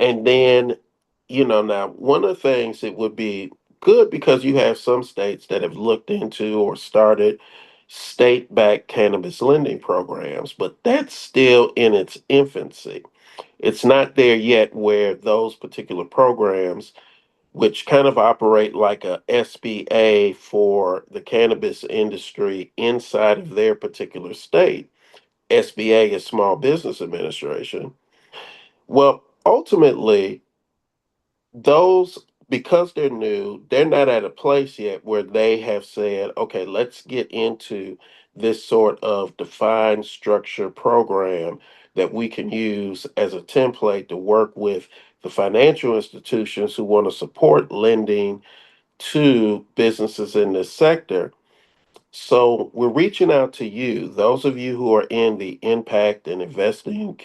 And then, now one of the things it would be good because you have some states that have looked into or started state-backed cannabis lending programs, but that's still in its infancy. It's not there yet where those particular programs, which kind of operate like a SBA for the cannabis industry inside of their particular state. SBA is Small Business Administration. Well, ultimately, those, because they're new, they're not at a place yet where they have said, okay, let's get into this sort of defined structure program that we can use as a template to work with the financial institutions who want to support lending to businesses in this sector. So we're reaching out to you, those of you who are in the impact investing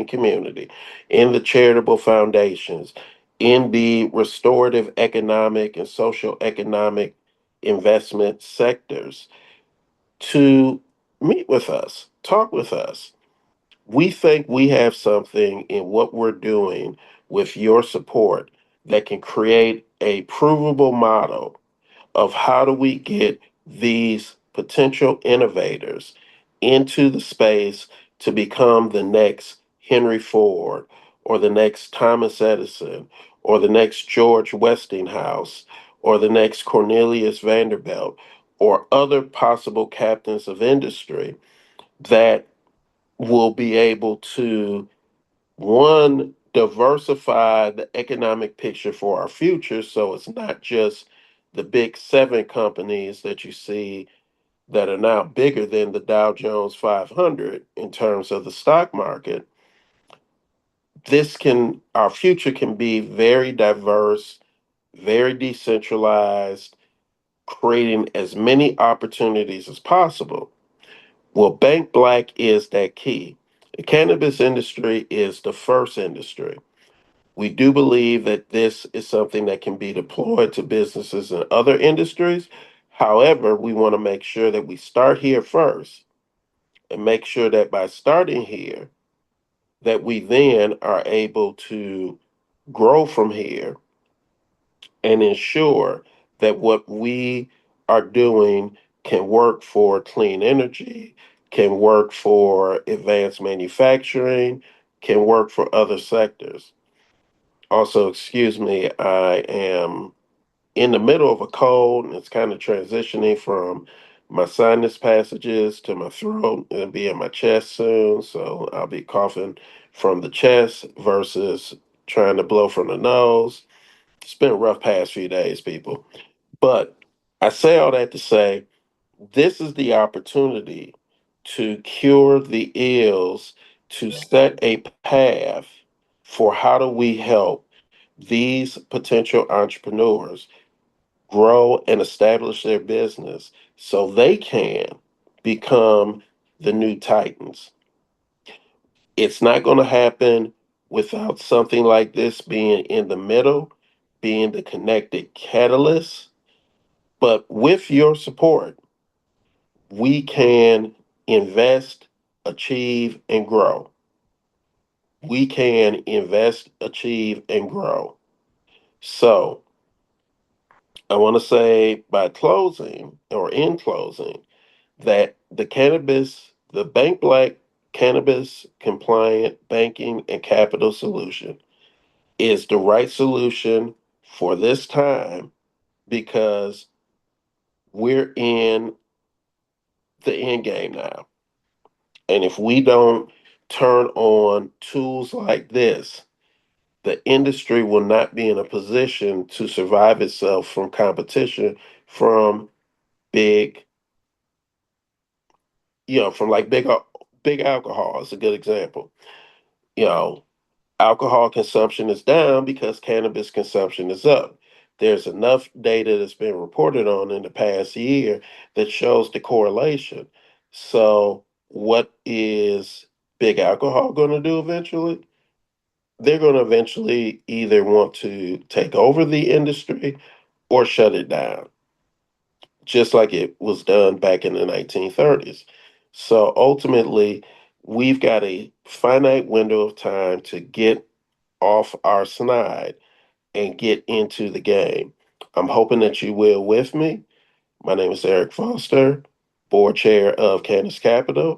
community, in the charitable foundations, in the restorative economic and social economic investment sectors, to meet with us, talk with us. We think we have something in what we're doing with your support that can create a provable model of how do we get these potential innovators into the space to become the next Henry Ford or the next Thomas Edison or the next George Westinghouse or the next Cornelius Vanderbilt or other possible captains of industry that will be able to, one, diversify the economic picture for our future so it's not just the big seven companies that you see that are now bigger than the Dow Jones 500 in terms of the stock market. Our future can be very diverse, very decentralized, creating as many opportunities as possible. Well, Bank Black is that key. The cannabis industry is the first industry. We do believe that this is something that can be deployed to businesses in other industries. However, we want to make sure that we start here first and make sure that by starting here, that we then are able to grow from here and ensure that what we are doing can work for clean energy, can work for advanced manufacturing, can work for other sectors. Also, excuse me, I am in the middle of a cold and it's kind of transitioning from my sinus passages to my throat. It'll be in my chest soon. So I'll be coughing from the chest versus trying to blow from the nose. It's been a rough past few days, people. But I say all that to say this is the opportunity to cure the ills, to set a path for how do we help these potential entrepreneurs grow and establish their business so they can become the new titans. It's not going to happen without something like this being in the middle, being the connected catalyst. But with your support, we can invest, achieve, and grow. We can invest, achieve, and grow. So I want to say by closing or in closing that the Bank Black cannabis compliant banking and capital solution is the right solution for this time because we're in the end game now. And if we don't turn on tools like this, the industry will not be in a position to survive itself from competition from big, from like big alcohol is a good example. You know, alcohol consumption is down because cannabis consumption is up. There's enough data that's been reported on in the past year that shows the correlation. So, what is big alcohol going to do eventually? They're going to eventually either want to take over the industry or shut it down, just like it was done back in the 1930s. So ultimately, we've got a finite window of time to get off our snide and get into the game. I'm hoping that you will with me. My name is Eric Foster, board chair of Cannabis Capital,